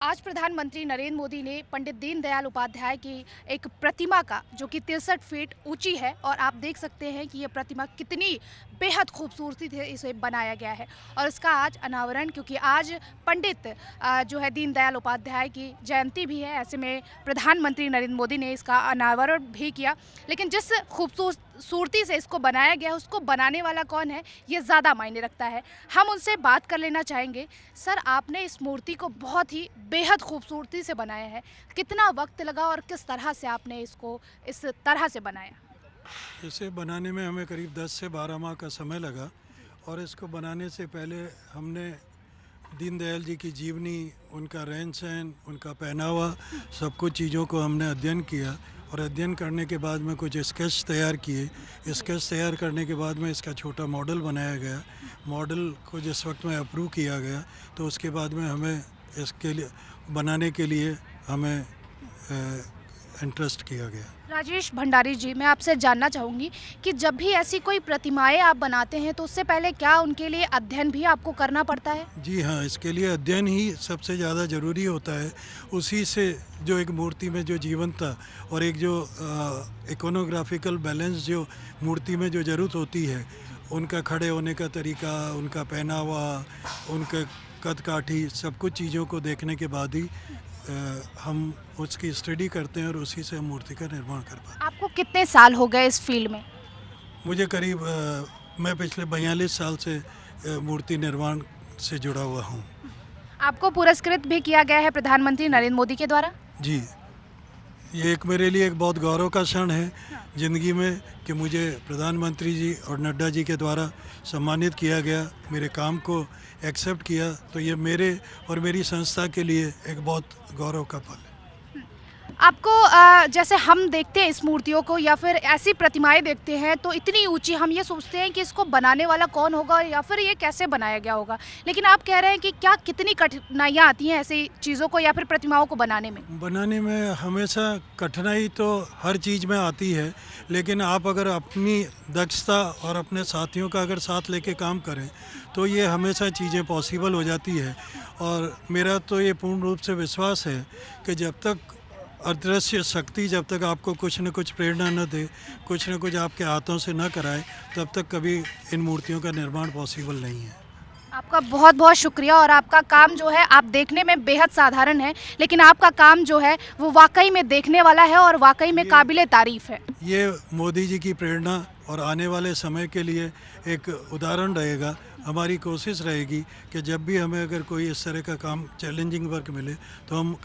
आज प्रधानमंत्री नरेंद्र मोदी ने पंडित दीनदयाल उपाध्याय की एक प्रतिमा का जो कि 63 फीट ऊंची है और आप देख सकते हैं कि ये प्रतिमा कितनी बेहद खूबसूरती से इसे बनाया गया है। और इसका आज अनावरण, क्योंकि आज पंडित जो है दीनदयाल उपाध्याय की जयंती भी है, ऐसे में प्रधानमंत्री नरेंद्र मोदी ने इसका अनावरण भी किया। लेकिन जिस खूबसूरती से इसको बनाया गया है, उसको बनाने वाला कौन है, ये ज़्यादा मायने रखता है। हम उनसे बात कर लेना चाहेंगे। सर, आपने इस मूर्ति को बहुत ही बेहद खूबसूरती से बनाया है, कितना वक्त लगा और किस तरह से आपने इसको इस तरह से बनाया? इसे बनाने में हमें करीब 10 से 12 माह का समय लगा। और इसको बनाने से पहले हमने दीनदयाल जी की जीवनी, उनका रहन सहन, उनका पहनावा, सब कुछ चीज़ों को हमने अध्ययन किया। और अध्ययन करने के बाद में कुछ स्केच तैयार किए। स्केच तैयार करने के बाद में इसका छोटा मॉडल बनाया गया। मॉडल को जिस वक्त में अप्रूव किया गया, तो उसके बाद में हमें इसके लिए बनाने के लिए हमें इंटरेस्ट किया गया। राजेश भंडारी जी, मैं आपसे जानना चाहूँगी कि जब भी ऐसी कोई प्रतिमाएं आप बनाते हैं तो उससे पहले क्या उनके लिए अध्ययन भी आपको करना पड़ता है? जी हाँ, इसके लिए अध्ययन ही सबसे ज़्यादा ज़रूरी होता है। उसी से जो एक मूर्ति में जो जीवंतता और एक जो इकोनोग्राफिकल बैलेंस जो मूर्ति में जो ज़रूरत होती है, उनका खड़े होने का तरीका, उनका पहनावा, उनका कद काठी, सब कुछ चीज़ों को देखने के बाद ही हम उसकी स्टडी करते हैं और उसी से हम मूर्ति का निर्माण कर पाते हैं। आपको कितने साल हो गए इस फील्ड में? मुझे करीब मैं पिछले 42 साल से मूर्ति निर्माण से जुड़ा हुआ हूँ। आपको पुरस्कृत भी किया गया है प्रधानमंत्री नरेंद्र मोदी के द्वारा? जी, ये एक मेरे लिए एक बहुत गौरव का क्षण है ज़िंदगी में कि मुझे प्रधानमंत्री जी और नड्डा जी के द्वारा सम्मानित किया गया, मेरे काम को एक्सेप्ट किया। तो ये मेरे और मेरी संस्था के लिए एक बहुत गौरव का पल है। आपको जैसे हम देखते हैं इस मूर्तियों को या फिर ऐसी प्रतिमाएं देखते हैं तो इतनी ऊंची, हम ये सोचते हैं कि इसको बनाने वाला कौन होगा या फिर ये कैसे बनाया गया होगा। लेकिन आप कह रहे हैं कि क्या कितनी कठिनाइयाँ आती हैं ऐसी चीज़ों को या फिर प्रतिमाओं को बनाने में? बनाने में हमेशा कठिनाई तो हर चीज़ में आती है, लेकिन आप अगर अपनी दक्षता और अपने साथियों का अगर साथ लेके काम करें तो ये हमेशा चीज़ें पॉसिबल हो जाती है। और मेरा तो ये पूर्ण रूप से विश्वास है कि जब तक अदृश्य शक्ति जब तक आपको कुछ न कुछ प्रेरणा न दे, कुछ न कुछ आपके हाथों से न कराए, तब तक कभी इन मूर्तियों का निर्माण पॉसिबल नहीं है। आपका बहुत बहुत शुक्रिया। और आपका काम जो है, आप देखने में बेहद साधारण है, लेकिन आपका काम जो है वो वाकई में देखने वाला है और वाकई में काबिले तारीफ़ है। ये मोदी जी की प्रेरणा और आने वाले समय के लिए एक उदाहरण रहेगा। हमारी कोशिश रहेगी कि जब भी हमें अगर कोई इस तरह का काम, चैलेंजिंग वर्क मिले, तो हम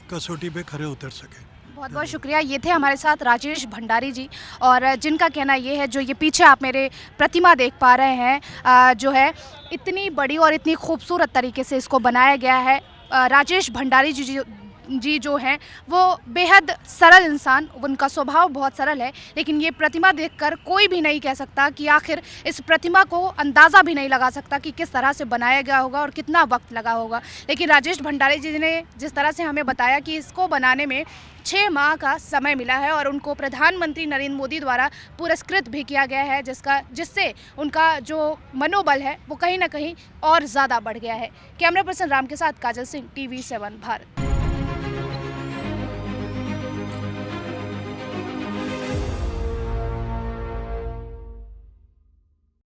कसौटी पे खरे उतर सकें। बहुत बहुत शुक्रिया। ये थे हमारे साथ राजेश भंडारी जी, और जिनका कहना ये है, जो ये पीछे आप मेरे प्रतिमा देख पा रहे हैं, जो है इतनी बड़ी और इतनी खूबसूरत तरीके से इसको बनाया गया है। राजेश भंडारी जी जो हैं वो बेहद सरल इंसान, उनका स्वभाव बहुत सरल है, लेकिन ये प्रतिमा देखकर कोई भी नहीं कह सकता कि आखिर इस प्रतिमा को अंदाज़ा भी नहीं लगा सकता कि किस तरह से बनाया गया होगा और कितना वक्त लगा होगा। लेकिन राजेश भंडारी जी ने जिस तरह से हमें बताया कि इसको बनाने में 6 माह का समय मिला है और उनको प्रधानमंत्री नरेंद्र मोदी द्वारा पुरस्कृत भी किया गया है, जिससे उनका जो मनोबल है वो कहीं ना कहीं और ज़्यादा बढ़ गया है। कैमरा पर्सन राम के साथ काजल सिंह, TV7 भारत।